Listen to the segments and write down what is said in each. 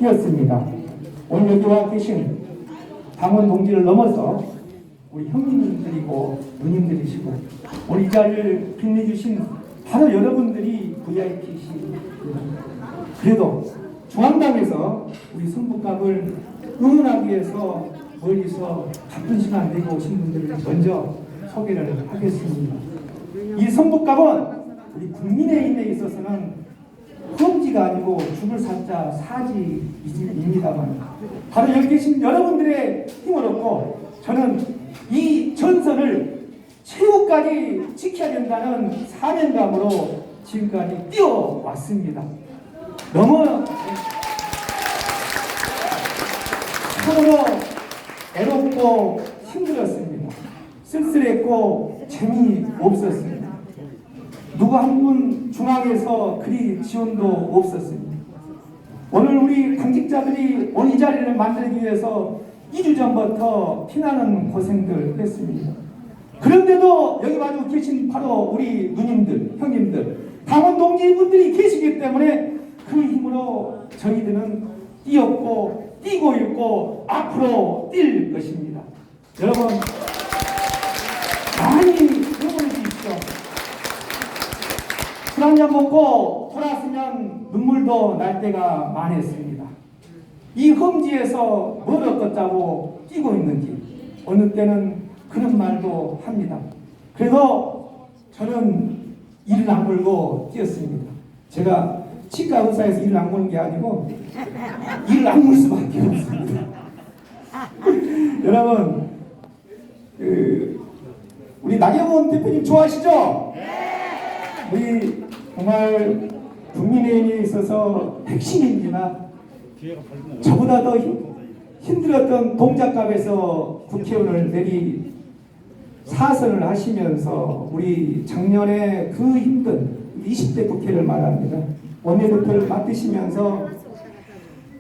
되었습니다. 오늘 여기 와 계신 당원 동지를 넘어서 우리 형님들이고 누님들이시고 오늘 이 자리를 빛내주신 바로 여러분들이 VIP이십니다. 그래도 중앙당에서 우리 성북갑을 응원하기 위해서 멀리서 바쁜 시간 내고 오신 분들을 먼저 소개를 하겠습니다. 이 성북갑은 우리 국민의힘에 있어서는 험지가 아니고 죽을 사자 사지입니다만 바로 여기 계신 여러분들의 힘을 얻고 저는 이 전선을 최후까지 지켜야 된다는 사명감으로 지금까지 뛰어왔습니다. 너무 참으로 애롭고 힘들었습니다. 쓸쓸했고 재미없었습니다. 누구 한 분 중앙에서 그리 지원도 없었습니다. 오늘 우리 당직자들이 오늘 이 자리를 만들기 위해서 2주 전부터 피나는 고생들 했습니다. 그런데도 여기 와서 계신 바로 우리 누님들, 형님들, 당원 동지분들이 계시기 때문에 그 힘으로 저희들은 뛰었고 뛰고 있고 앞으로 뛸 것입니다. 여러분 많이 응원해 주십시오. 술 한잔 먹고 돌아서면 눈물도 날 때가 많았습니다. 이 험지에서 뭘 얻었다고 뛰고 있는지 어느 때는 그런 말도 합니다. 그래도 저는 이를 악물고 뛰었습니다. 제가 치과 의사에서 이를 악무는 게 아니고 이를 악물 수밖에 없습니다. 여러분 우리 나경원 대표님 좋아하시죠? 우리 정말 국민의힘에 있어서 핵심입니다. 저보다 더 힘들었던 동작갑에서 국회의원을 내리 사선을 하시면서 우리 작년에 그 힘든 20대 국회를 말합니다. 원내대표를 맡으시면서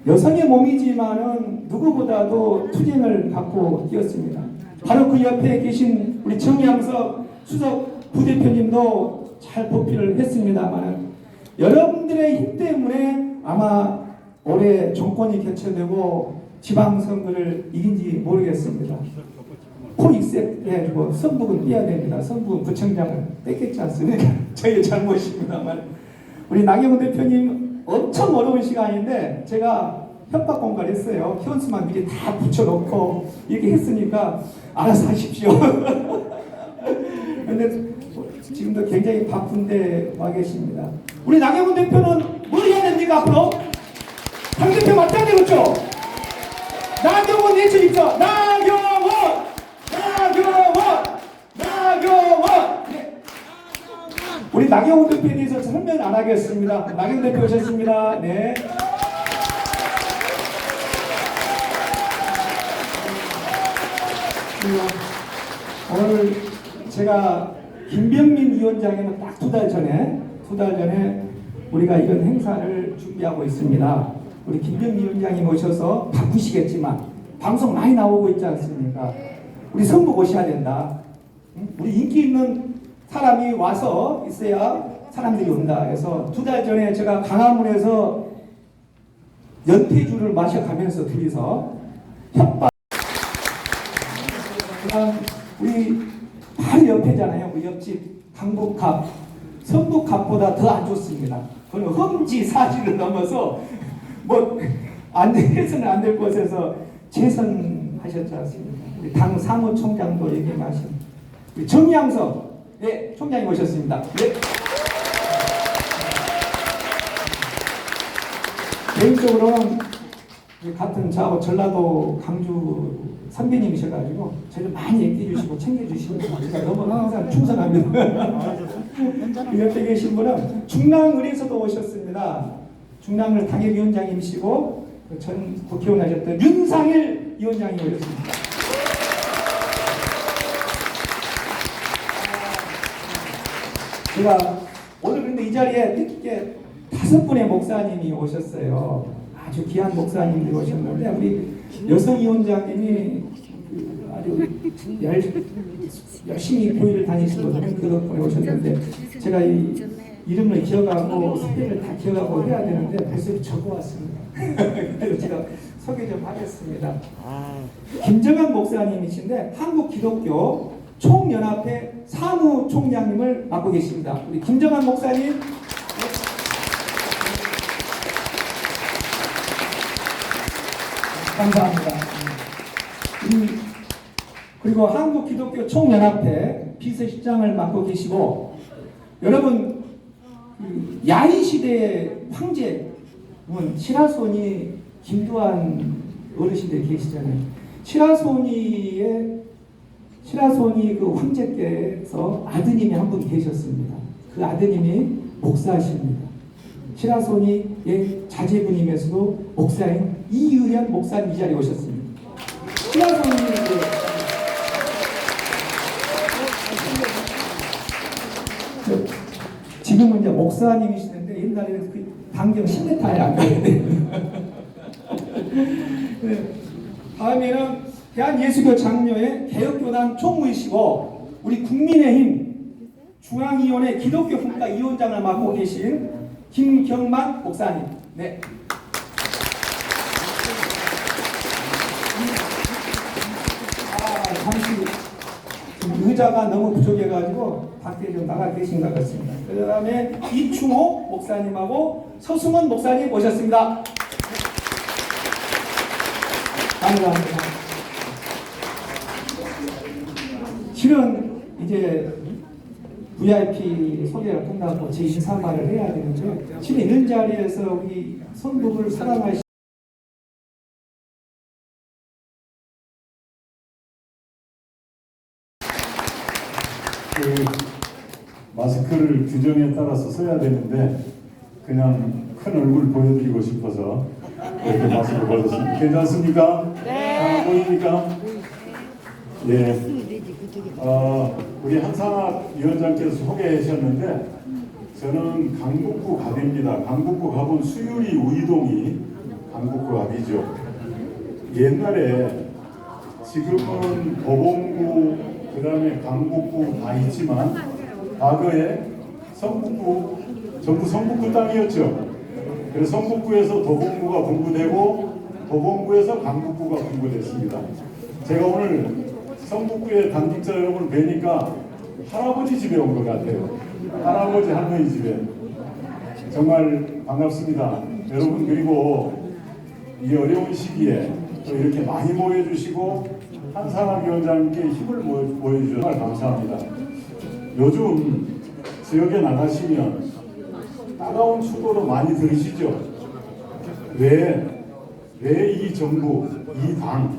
여성의 몸이지만은 누구보다도 투쟁을 갖고 뛰었습니다. 바로 그 옆에 계신 우리 정양석 수석 부대표님도 잘 보필을 했습니다만 여러분들의 힘 때문에 아마 올해 정권이 교체되고 지방선거를 이긴지 모르겠습니다. 포익셋 해가지고 선북은 뛰어야 됩니다. 선북은 구청장을 뺏겼지 않습니까? 저희의 잘못입니다만 우리 나경원 대표님 엄청 어려운 시간인데 제가 협박 공갈을 했어요. 현수막 미리 다 붙여놓고 이렇게 했으니까 알아서 하십시오. 근데 지금도 굉장히 바쁜데 와 계십니다. 우리 나경원 대표는 뭘 해야 됩니까 앞으로? 당대표 맡아야 되겠죠? 나경원 내출 있죠? 나경원! 네. 우리 나경원 대표에 대해서 설명 안 하겠습니다. 나경원 대표 오셨습니다. 네. 오늘 제가 김병민 위원장에는 딱 두 달 전에 우리가 이런 행사를 준비하고 있습니다. 우리 김병민 위원장님 오셔서 바쁘시겠지만 방송 많이 나오고 있지 않습니까? 우리 성북 오셔야 된다. 우리 인기 있는 사람이 와서 있어야 사람들이 온다. 그래서 두 달 전에 제가 강화문에서 연태주를 마셔가면서 둘이서 협박. 그다음 우리 바로 옆에잖아요. 우리 옆집 강북갑, 성북갑보다 더 안 좋습니다. 그는 험지 사지를 넘어서 뭐 안 해서는 안 될 곳에서 재선하셨지 않습니까? 우리 당 사무총장도 얘기하신 우리 정양석 네, 총장님 오셨습니다. 네. 개인적으로는 같은 저하고 전라도 강주 선배님이셔가지고 저를 많이 얘기해 주시고 챙겨주시고 제가 너무 항상 충성합니다. 옆에 계신 분은 중랑을에서도 오셨습니다. 중랑을 당협위원장님이시고 전 국회의원 하셨던 윤상일 위원장이 오셨습니다. 제가 오늘 근데 이 자리에 뜻깊게 5분의 목사님이 오셨어요. 아주 귀한 목사님들이 오셨는데 우리 여성위원장님이 아주 열심히 교회를 다니시거든요. 그 덕분에 오셨는데 제가 이 이름을 기억하고 소개를 다 기억하고 해야 되는데 벌써 적어왔습니다. 그래서 제가 소개 좀 하겠습니다. 김정한 목사님이신데 한국 기독교 총연합회 사무총장님을 맡고 계십니다. 우리 김정한 목사님. 감사합니다. 그리고 한국 기독교 총연합회 비서실장을 맡고 계시고, 여러분 야인 시대의 황제분 시라소니 김두한 어르신들 계시잖아요. 시라소니 그 황제께서 아드님이 한 분 계셨습니다. 그 아드님이 목사십니다. 시라소니의 자제분이면서도 목사인 이의련 목사님 이 자리에 오셨습니다. 시라소니 지금은 이제 목사님이시는데 옛날에는 그 반경 10m에 안 가야 돼요. 다음에는 대한예수교 장로회 개혁교단 총무이시고 우리 국민의힘 중앙위원회 기독교 국가위원장을 맡고 계신 김경만 목사님. 네. 잠시 의자가 너무 부족해가지고 밖에 좀 나가 계신 것 같습니다. 그 다음에 이충호 목사님하고 서승원 목사님 모셨습니다. 감사합니다. 실은 이제 VIP 소개가 끝나고 제 인사말을 해야 되는데, 실은 이런 자리에서 우리 성북을 사랑하시 마스크를 규정에 따라서 써야 되는데 그냥 큰 얼굴 보여드리고 싶어서 이렇게 마스크를 벗었습니다. 괜찮습니까? 네. 보입니까? 예. 우리 한상학 위원장께서 소개하셨는데 저는 강북구 갑입니다. 강북구 갑은 수유리 우이동이 강북구 갑이죠. 옛날에 지금은 도봉구 그 다음에 강북구 다 있지만 과거에 성북구 전부 성북구 땅이었죠. 그래서 성북구에서 도봉구가 분구되고 도봉구에서 강북구가 분구됐습니다. 제가 오늘 성북구의 당직자 여러분을 뵈니까 할아버지 집에 온 것 같아요. 할아버지 할머니 집에. 정말 반갑습니다. 여러분, 그리고 이 어려운 시기에 또 이렇게 많이 모여주시고 한상학 위원장님께 힘을 보여주셔서 정말 감사합니다. 요즘 지역에 나가시면 따가운 추도도 많이 들으시죠? 왜 이 정부, 이 당,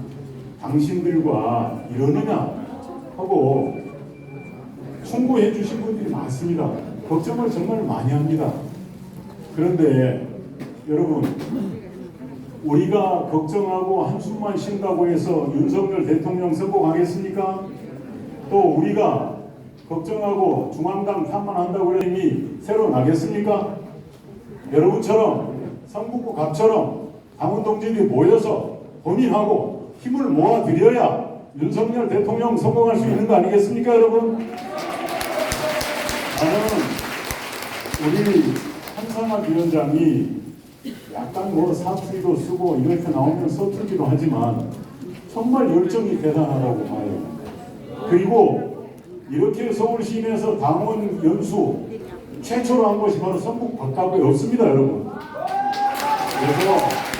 당신들과 이러느냐 하고 충고해 주신 분들이 많습니다. 걱정을 정말 많이 합니다. 그런데 여러분, 우리가 걱정하고 한숨만 쉰다고 해서 윤석열 대통령 선고하겠습니까? 또 우리가 걱정하고 중앙당 탓만한다고 해서 새로 나겠습니까? 여러분처럼 성북구 갑처럼 당원동지들이 모여서 고민하고 힘을 모아드려야 윤석열 대통령 성공할 수 있는 거 아니겠습니까, 여러분? 나는 우리 한상학 위원장이 약간 사투리도 쓰고 이렇게 나오면 서툴기도 하지만 정말 열정이 대단하다고 봐요. 그리고 이렇게 서울시내에서 당원 연수 최초로 한 것이 바로 성북 바깥에 없습니다, 여러분. 그래서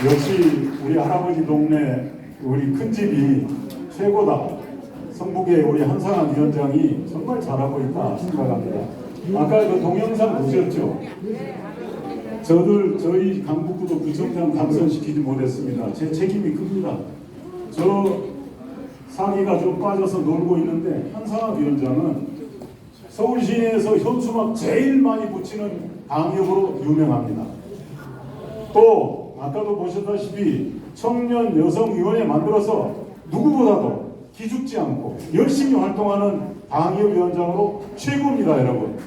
역시 우리 할아버지 동네 우리 큰집이 최고다. 성북의 우리 한상학 위원장이 정말 잘하고 있다 생각합니다. 아까 그 동영상 보셨죠? 저희 강북구도 구청장 당선시키지 못했습니다. 제 책임이 큽니다. 저 사기가 좀 빠져서 놀고 있는데 한상학 위원장은 서울시내에서 현수막 제일 많이 붙이는 당협으로 유명합니다. 또 아까도 보셨다시피 청년 여성위원회 만들어서 누구보다도 기죽지 않고 열심히 활동하는 당협위원장으로 최고입니다, 여러분.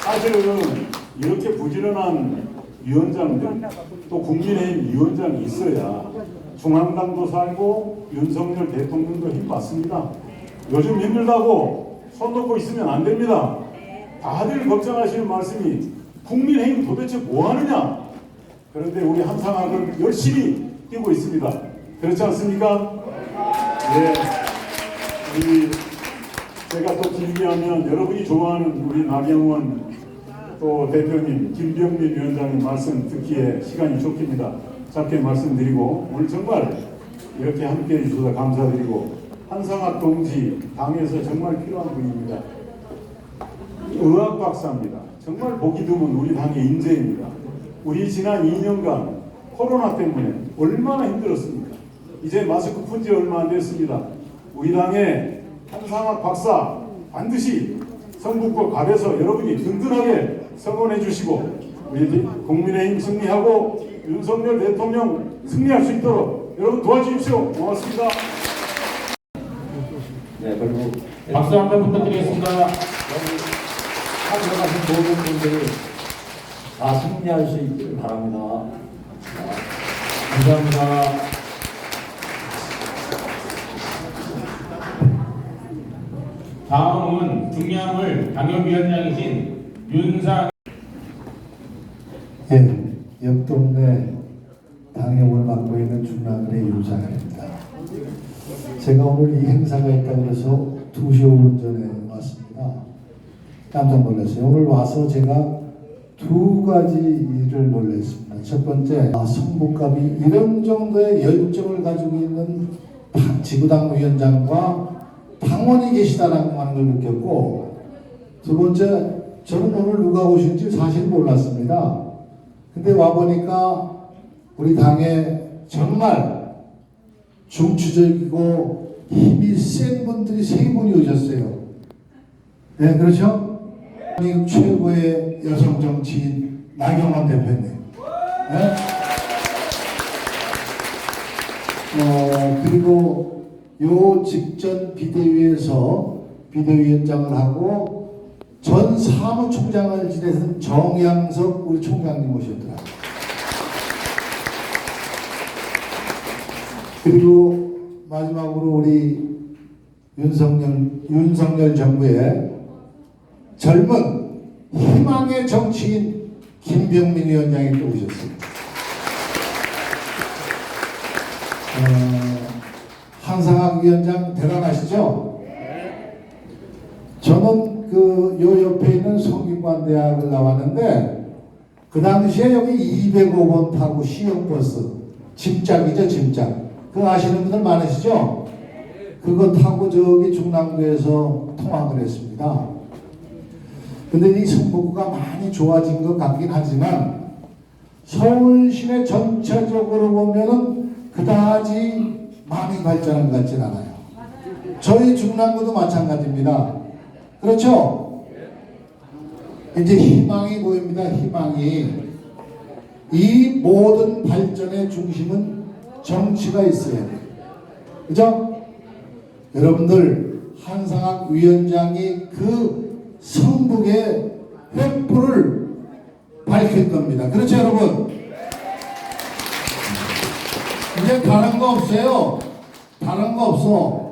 사실은 이렇게 부지런한 위원장들, 또 국민의힘 위원장이 있어야 중앙당도 살고 윤석열 대통령도 힘받습니다. 요즘 힘들다고 손 놓고 있으면 안 됩니다. 다들 걱정하시는 말씀이 국민의힘 도대체 뭐 하느냐? 그런데 우리 한상학은 열심히 뛰고 있습니다. 그렇지 않습니까? 네. 제가 또 길게 하면 여러분이 좋아하는 우리 나경원 또 대표님, 김병민 위원장님 말씀 듣기에 시간이 쫓깁니다. 짧게 말씀드리고 오늘 정말 이렇게 함께해 주셔서 감사드리고 한상학 동지 당에서 정말 필요한 분입니다. 의학 박사입니다. 정말 보기 드문 우리 당의 인재입니다. 우리 지난 2년간 코로나 때문에 얼마나 힘들었습니까? 이제 마스크 푼 지 얼마 안 됐습니다. 우리 당의 한상학 박사 반드시 성북구 갑에서 여러분이 든든하게 성원해 주시고 우리 국민의힘 승리하고 윤석열 대통령 승리할 수 있도록 여러분 도와주십시오. 고맙습니다. 네, 그리고 박수 한번 부탁드리겠습니다. 여기 참여하신 모든 분들이 다 승리할 수 있기를 바랍니다. 감사합니다. 다음은 중량을 당협위원장이신 윤상 예, 옆 동네 당협을 맡고 있는 중랑을의 윤상입니다. 제가 오늘 이 행사가 있다고 해서 2시 5분 전에 왔습니다. 깜짝 놀랐어요. 오늘 와서 제가 두 가지 일을 놀랐습니다. 첫 번째, 성북갑이 이런 정도의 열정을 가지고 있는 지구당 위원장과 당원이 계시다라고 하는 걸 느꼈고, 두 번째, 저는 오늘 누가 오실지 사실 몰랐습니다. 근데 와보니까 우리 당에 정말 중추적이고 힘이 센 분들이 세 분이 오셨어요. 네, 그렇죠? 한국 최고의 여성 정치인 나경원 대표님. 네? 그리고 요 직전 비대위에서 비대위원장을 하고 전 사무총장을 지내던 정양석 우리 총장님 오셨더라고요. 그리고 마지막으로 우리 윤석열 정부의 젊은 희망의 정치인 김병민 위원장이 또 오셨습니다. 한상학 위원장 대단하시죠? 저는 요 옆에 있는 성균관대학을 나왔는데 그 당시에 여기 205번 타고 시흥버스 짐짝이죠, 짐짝. 그거 아시는 분들 많으시죠? 그거 타고 저기 중랑구에서 통학을 했습니다. 근데 이 성북구가 많이 좋아진 것 같긴 하지만 서울 시내 전체적으로 보면은 그다지 많이 발전한 것 같진 않아요. 저희 중랑구도 마찬가지입니다. 그렇죠? 이제 희망이 보입니다. 희망이. 이 모든 발전의 중심은 정치가 있어야 돼요. 그죠? 여러분들 한상학 위원장이 그 성북의 횃불을 밝힐 겁니다. 그렇죠, 여러분? 이제 다른 거 없어요. 다른 거 없어.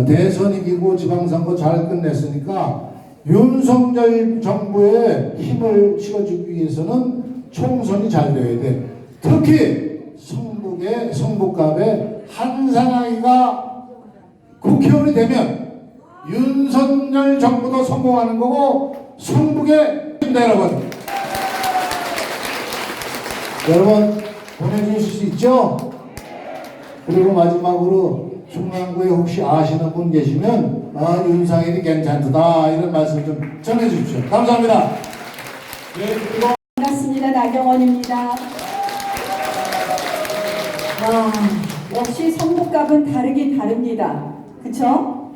대선 이기고 지방선거 잘 끝냈으니까 윤석열 정부의 힘을 실어주기 위해서는 총선이 잘 돼야 돼. 특히 성북갑의 한상학이가 국회의원이 되면 윤석열 정부도 성공하는 거고 성북의 여러분 보내주실 수 있죠? 그리고 마지막으로 중랑구에 혹시 아시는 분 계시면 윤상일이 괜찮다 이런 말씀 좀 전해주십시오. 감사합니다. 네, 그리고 반갑습니다. 나경원입니다. 역시 성북갑은 다르긴 다릅니다. 그쵸?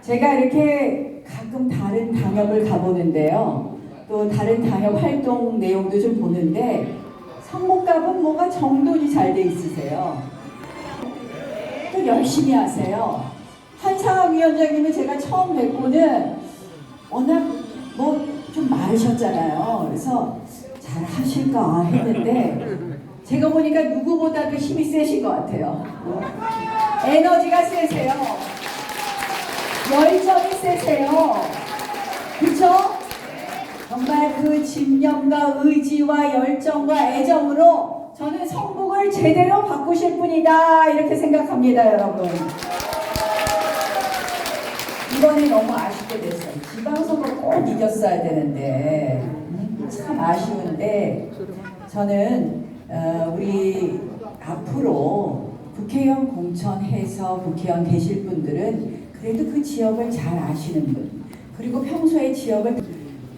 제가 이렇게 가끔 다른 당협을 가보는데요. 또 다른 당협 활동 내용도 좀 보는데 성북갑은 뭐가 정돈이 잘 돼 있으세요. 또 열심히 하세요. 한상학 위원장님은 제가 처음 뵙고는 워낙 좀 마르셨잖아요. 그래서 잘 하실까 했는데 제가 보니까 누구보다도 힘이 세신 것 같아요. 에너지가 세세요. 열정이 세세요. 그쵸? 정말 그 집념과 의지와 열정과 애정으로 저는 성북을 제대로 바꾸실 분이다 이렇게 생각합니다, 여러분. 이번에 너무 아쉽게 됐어요. 지방선거 꼭 이겼어야 되는데 참 아쉬운데 저는 우리 앞으로 국회의원 공천해서 국회의원 되실 분들은 그래도 그 지역을 잘 아시는 분, 그리고 평소에 지역을,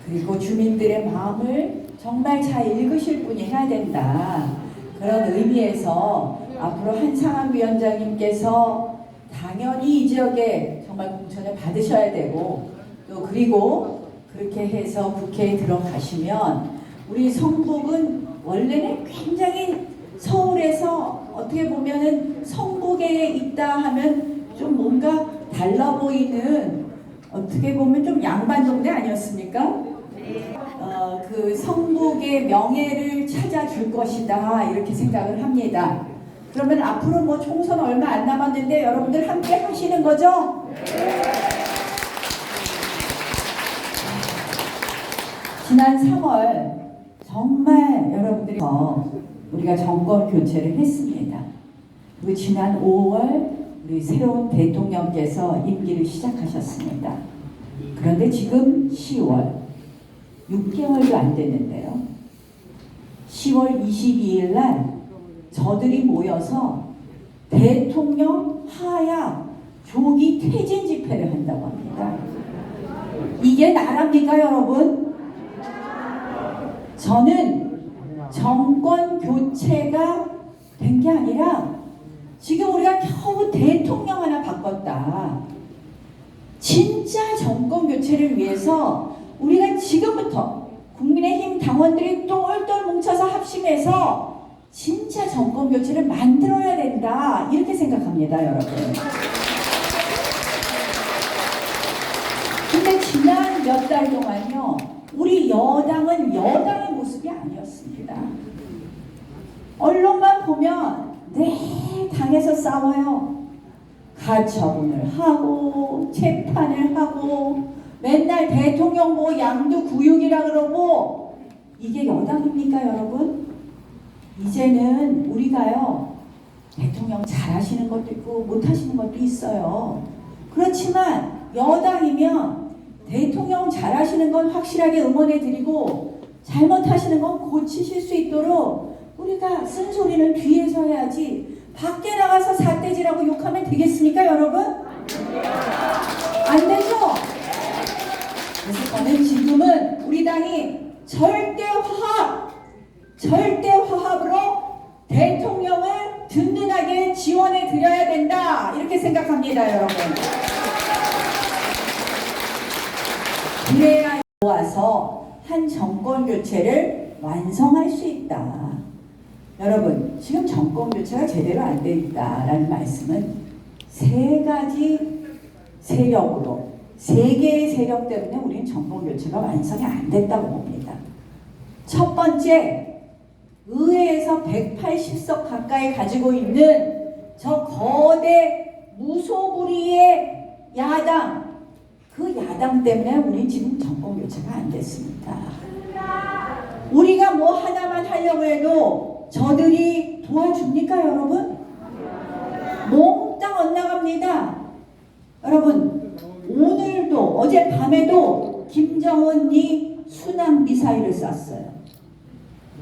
그리고 주민들의 마음을 정말 잘 읽으실 분이 해야 된다. 그런 의미에서 앞으로 한상환 위원장님께서 당연히 이 지역에 정말 공천을 받으셔야 되고, 또 그리고 그렇게 해서 국회에 들어가시면 우리 성북은 원래는 굉장히 서울에서 어떻게 보면은 성북에 있다 하면 좀 뭔가 달라 보이는, 어떻게 보면 좀 양반 동네 아니었습니까? 그 성북의 명예를 찾아줄 것이다 이렇게 생각을 합니다. 그러면 앞으로 뭐 총선 얼마 안 남았는데 여러분들 함께 하시는 거죠? 지난 3월 정말 여러분들이 우리가 정권 교체를 했습니다. 그리고 지난 5월 우리 새로운 대통령께서 임기를 시작하셨습니다. 그런데 지금 10월 6개월도 안 됐는데요. 10월 22일 날 저들이 모여서 대통령 하야 조기 퇴진 집회를 한다고 합니다. 이게 나라입니까, 여러분? 저는 정권 교체가 된 게 아니라 지금 우리가 겨우 대통령 하나 바꿨다. 진짜 정권 교체를 위해서 우리가 지금부터 국민의힘 당원들이 똘똘 뭉쳐서 합심해서 진짜 정권 교체를 만들어야 된다 이렇게 생각합니다, 여러분. 근데 지난 몇 달 동안요, 우리 여당은 여당의 모습이 아니었습니다. 언론만 보면 네, 당에서 싸워요. 가처분을 하고 재판을 하고 맨날 대통령 보고 양두구육이라 그러고, 이게 여당입니까, 여러분? 이제는 우리가요, 대통령 잘하시는 것도 있고 못하시는 것도 있어요. 그렇지만 여당이면 대통령 잘하시는 건 확실하게 응원해 드리고 잘못하시는 건 고치실 수 있도록 우리가 쓴소리는 뒤에서 해야지, 밖에 나가서 삿대질하고 욕하면 되겠습니까, 여러분? 안 되죠? 그래서 저는 지금은 우리 당이 절대 화합으로 대통령을 든든하게 지원해 드려야 된다 이렇게 생각합니다, 여러분. 그래야 모아서 한 정권 교체를 완성할 수 있다. 여러분, 지금 정권 교체가 제대로 안 돼 있다라는 말씀은 세 가지 세력으로, 세 개의 세력 때문에 우리는 정권 교체가 완성이 안 됐다고 봅니다. 첫 번째, 의회에서 180석 가까이 가지고 있는 저 거대 무소불위의 야당, 그 야당 때문에 우리는 지금 정권 교체가 안 됐습니다. 우리가 뭐 하나만 하려고 해도 저들이 도와줍니까, 여러분? 몽땅 엇나갑니다. 여러분, 오늘도 어젯밤에도 김정은이 순항 미사일을 쐈어요.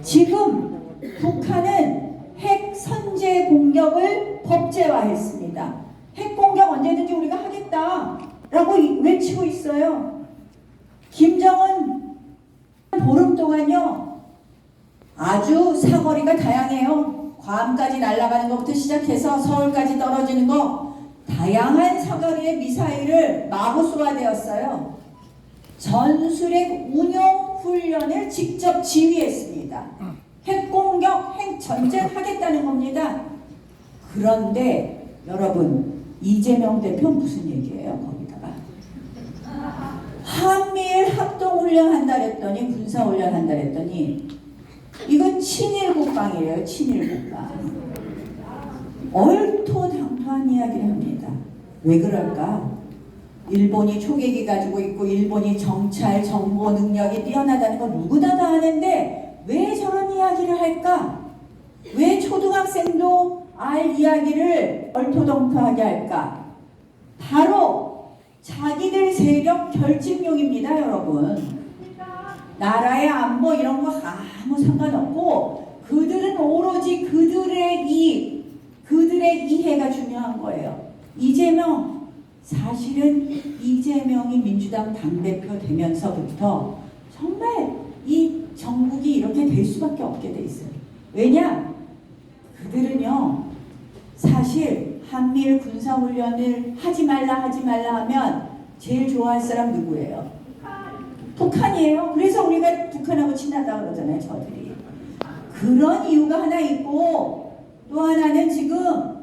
지금 북한은 핵 선제 공격을 법제화했습니다. 핵 공격 언제든지 우리가 하겠다라고 외치고 있어요. 김정은 보름 동안요, 아주 사거리가 다양해요. 괌까지 날아가는 것부터 시작해서 서울까지 떨어지는 거, 다양한 사거리의 미사일을 마구 쏘아대었어요. 전술핵 운용 훈련을 직접 지휘했습니다. 핵공격, 핵전쟁 하겠다는 겁니다. 그런데 여러분, 이재명 대표 무슨 얘기예요, 거기다가? 한미일 합동훈련 한다 그랬더니, 군사훈련 한다 그랬더니, 이건 친일 국방이래요, 친일 국방. 얼토당토한 이야기를 합니다. 왜 그럴까? 일본이 초계기 가지고 있고 일본이 정찰 정보 능력이 뛰어나다는 거 누구나 다 아는데 왜 저런 이야기를 할까? 왜 초등학생도 알 이야기를 얼토당토하게 할까? 바로 자기들 세력 결집용입니다, 여러분. 나라의 안보 이런 거 아무 상관없고 그들은 오로지 그들의 이익, 그들의 이해가 중요한 거예요. 이재명, 사실은 이재명이 민주당 당대표 되면서부터 정말 이 정국이 이렇게 될 수밖에 없게 돼 있어요. 왜냐? 그들은요, 사실 한미일 군사훈련을 하지 말라 하면 제일 좋아할 사람 누구예요? 북한이에요. 그래서 우리가 북한하고 친하다 그러잖아요, 저들이. 그런 이유가 하나 있고 또 하나는 지금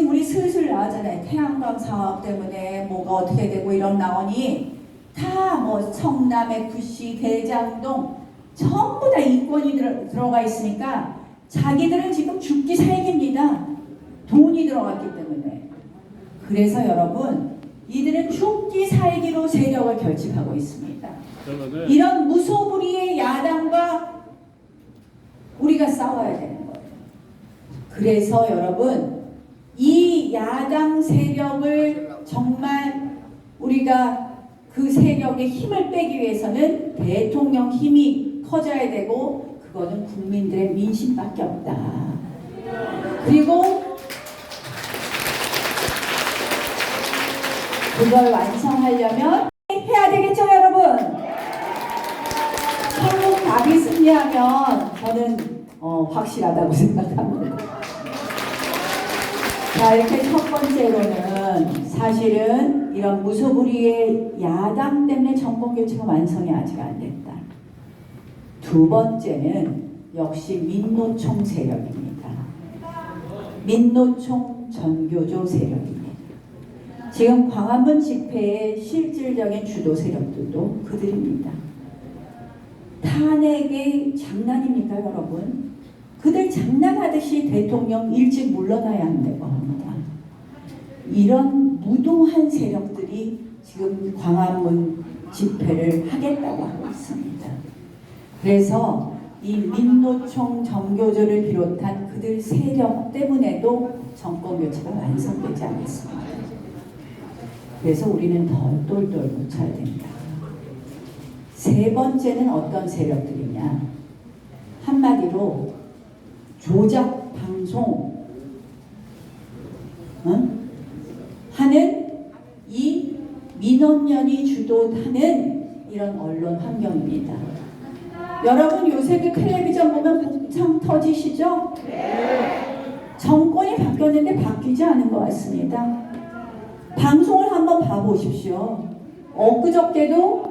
우리 슬슬 나왔잖아요. 태양광 사업 때문에 뭐가 어떻게 되고 이런 나오니 다 뭐 성남 FC, 대장동 전부 다 이권이 들어가 있으니까 자기들은 지금 죽기 살기입니다. 돈이 들어갔기 때문에. 그래서 여러분, 이들은 죽기 살기로 세력을 결집하고 있습니다. 이런 무소불위의 야당과 우리가 싸워야 되는 거예요. 그래서 여러분, 이 야당 세력을 정말 우리가 그 세력의 힘을 빼기 위해서는 대통령 힘이 커져야 되고 그거는 국민들의 민심밖에 없다. 그리고 그걸 완성하려면 해야 되겠죠, 여러분? 한국 답이 승리하면 저는 확실하다고 생각합니다. 자, 이렇게 첫 번째로는 사실은 이런 무소불위의 야당 때문에 정권교체가 완성이 아직 안 됐다. 두 번째는 역시 민노총 세력입니다. 민노총 전교조 세력입니다. 지금 광화문 집회의 실질적인 주도 세력들도 그들입니다. 탄핵의 장난입니까, 여러분? 그들 장난하듯이 대통령 일찍 물러나야 한다고 합니다. 이런 무도한 세력들이 지금 광화문 집회를 하겠다고 하고 있습니다. 그래서 이 민노총 정교조를 비롯한 그들 세력 때문에도 정권교체가 완성되지 않았습니다. 그래서 우리는 더 똘똘 뭉쳐야 된다. 세 번째는 어떤 세력들이냐? 한마디로 조작 방송 하는 이 민원연이 주도하는 이런 언론 환경입니다. 여러분 요새도 텔레비전 보면 복창 터지시죠? 정권이 바뀌었는데 바뀌지 않은 것 같습니다. 방송을 한번 봐보십시오. 엊그저께도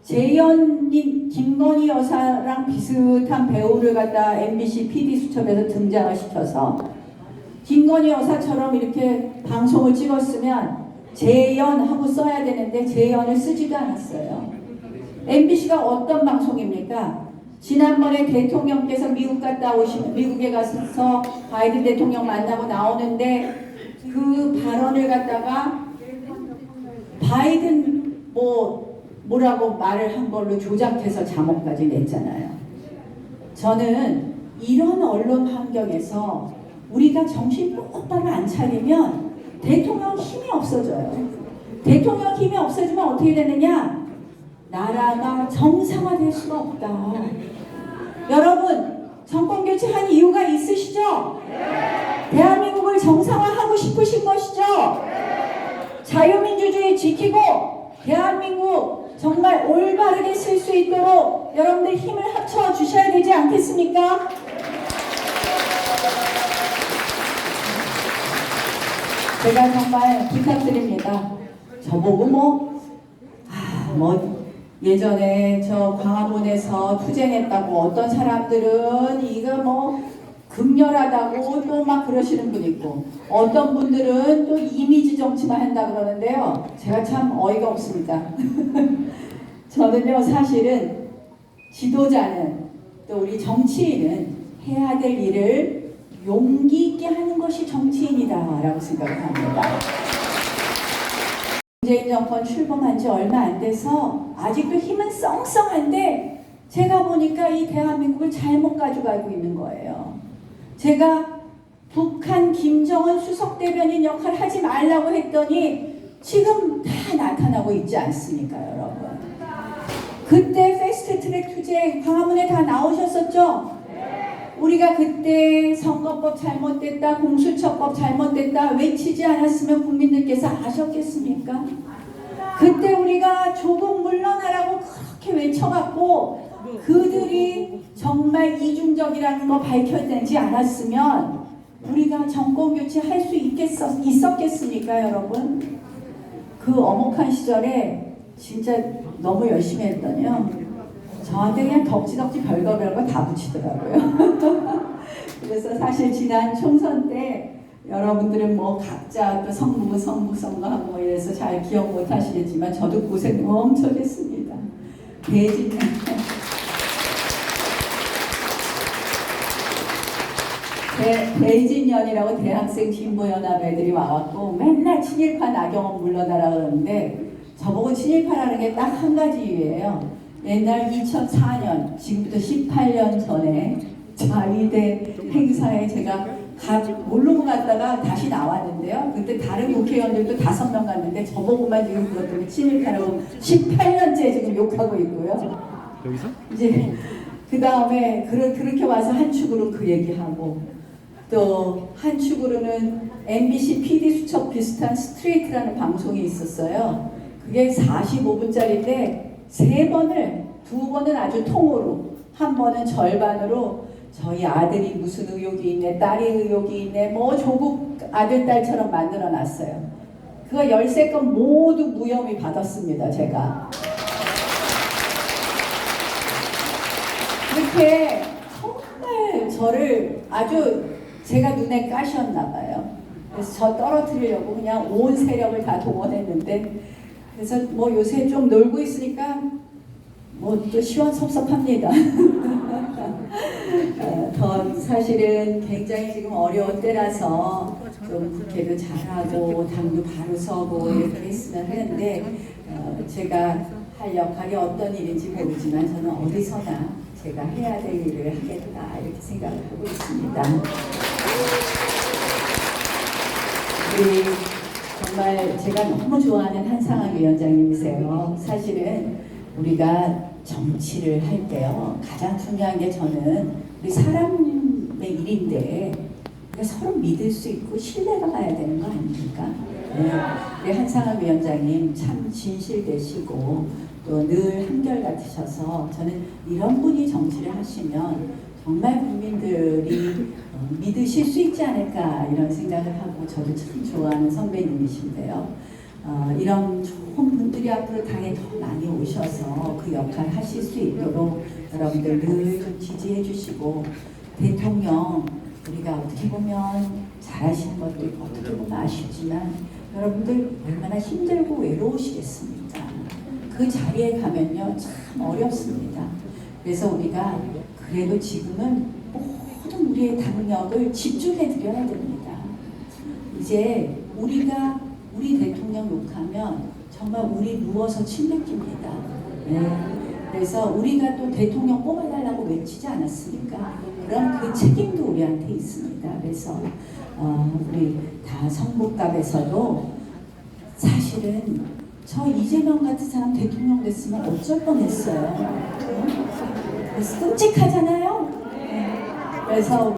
재연님, 김건희 여사랑 비슷한 배우를 갖다 MBC PD수첩에서 등장을 시켜서 김건희 여사처럼 이렇게 방송을 찍었으면 재연하고 써야 되는데 재연을 쓰지도 않았어요. MBC가 어떤 방송입니까? 지난번에 대통령께서 미국에 가서 바이든 대통령 만나고 나오는데 그 발언을 갖다가 바이든 뭐라고 말을 한 걸로 조작해서 자막까지 냈잖아요. 저는 이런 언론 환경에서 우리가 정신 똑바로 안 차리면 대통령 힘이 없어져요. 대통령 힘이 없어지면 어떻게 되느냐? 나라가 정상화될 수가 없다. 여러분, 정권 교체한 이유가 있으시죠? 대한민국을 정상화하고 싶으신 것이죠? 자유민주주의 지키고 대한민국 정말 올바르게 쓸 수 있도록 여러분들 힘을 합쳐 주셔야 되지 않겠습니까? 제가 정말 부탁드립니다. 저보고 예전에 저 광화문에서 투쟁했다고 어떤 사람들은 이거 극렬하다고 또 막 그러시는 분 있고 어떤 분들은 또 이미지 정치만 한다 그러는데요. 제가 참 어이가 없습니다. 저는요, 사실은 지도자는 또 우리 정치인은 해야 될 일을 용기 있게 하는 것이 정치인이다라고 생각을 합니다. 문재인 정권 출범한 지 얼마 안 돼서 아직도 힘은 썽썽한데 제가 보니까 이 대한민국을 잘못 가져가고 있는 거예요. 제가 북한 김정은 수석 대변인 역할 하지 말라고 했더니 지금 다 나타나고 있지 않습니까, 여러분? 그때 패스트트랙 투쟁 광화문에 다 나오셨었죠? 우리가 그때 선거법 잘못됐다, 공수처법 잘못됐다 외치지 않았으면 국민들께서 아셨겠습니까? 그때 우리가 조국 물러나라고 그렇게 외쳐갖고 그들이 정말 이중적이라는 거 밝혀내지 않았으면 우리가 정권 교체할 수 있었겠습니까, 여러분? 그 엄혹한 시절에 진짜 너무 열심히 했더니요, 저한테 그냥 덕지덕지 별거 다 붙이더라고요. 그래서 사실 지난 총선 때 여러분들은 뭐 각자 또 선거하고 뭐 이래서 잘 기억 못 하시겠지만 저도 고생 엄청 했습니다. 대진년이라고 대학생 진보연합 애들이 와갖고 맨날 친일파 나경원 물러나라 그러는데 저보고 친일파라는 게 딱 한 가지예요. 옛날 2004년, 지금부터 18년 전에 자위대 행사에 제가 모르고 갔다가 다시 나왔는데요. 그때 다른 국회의원들도 5명 갔는데 저보고만 지금 그것들이 친일파라고 18년째 지금 욕하고 있고요. 여기서? 이제 그 다음에 그렇게 와서 한 축으로 그 얘기하고 또 한 축으로는 MBC PD 수첩 비슷한 스트레이트라는 방송이 있었어요. 그게 45분짜리인데 2번은 아주 통으로, 한 번은 절반으로 저희 아들이 무슨 의혹이 있네, 딸이 의혹이 있네, 뭐 조국 아들, 딸처럼 만들어 놨어요. 그거 13건 모두 무혐의 받았습니다, 제가. 그렇게 정말 저를 아주 제가 눈에 까셨나 봐요. 그래서 저 떨어뜨리려고 그냥 온 세력을 다 동원했는데, 그래서 뭐 요새 좀 놀고 있으니까 뭐 또 시원섭섭합니다. 더 사실은 굉장히 지금 어려운 때라서 좀 국회도 잘하고 당도 바로 서고 이렇게 했으면 하는데 제가 할 역할이 어떤 일인지 모르지만 저는 어디서나 제가 해야 될 일을 하겠다 이렇게 생각을 하고 있습니다. 우리 정말 제가 너무 좋아하는 한상학 위원장님이세요. 사실은 우리가 정치를 할 때요, 가장 중요한 게 저는 우리 사람의 일인데 우리가 서로 믿을 수 있고 신뢰가 가야 되는 거 아닙니까? 네. 우리 한상학 위원장님 참 진실되시고 또 늘 한결같으셔서 저는 이런 분이 정치를 하시면 정말 국민들이 믿으실 수 있지 않을까 이런 생각을 하고 저도 참 좋아하는 선배님이신데요. 이런 좋은 분들이 앞으로 당에 더 많이 오셔서 그 역할 하실 수 있도록 여러분들 늘 좀 지지해 주시고, 대통령 우리가 어떻게 보면 잘하시는 것도 있고 어떻게 보면 아쉽지만 여러분들 얼마나 힘들고 외로우시겠습니까? 그 자리에 가면요 참 어렵습니다. 그래서 우리가 그래도 지금은 모든 우리의 당력을 집중해 드려야 됩니다. 이제 우리가 우리 대통령 욕하면 정말 우리 누워서 침 뱉깁니다. 네. 그래서 우리가 또 대통령 뽑아달라고 외치지 않았습니까? 그럼 그 책임도 우리한테 있습니다. 그래서 우리 다 성북갑에서도 사실은 저 이재명 같은 사람 대통령 됐으면 어쩔 뻔했어요. 그래서 끔찍하잖아요. 그래서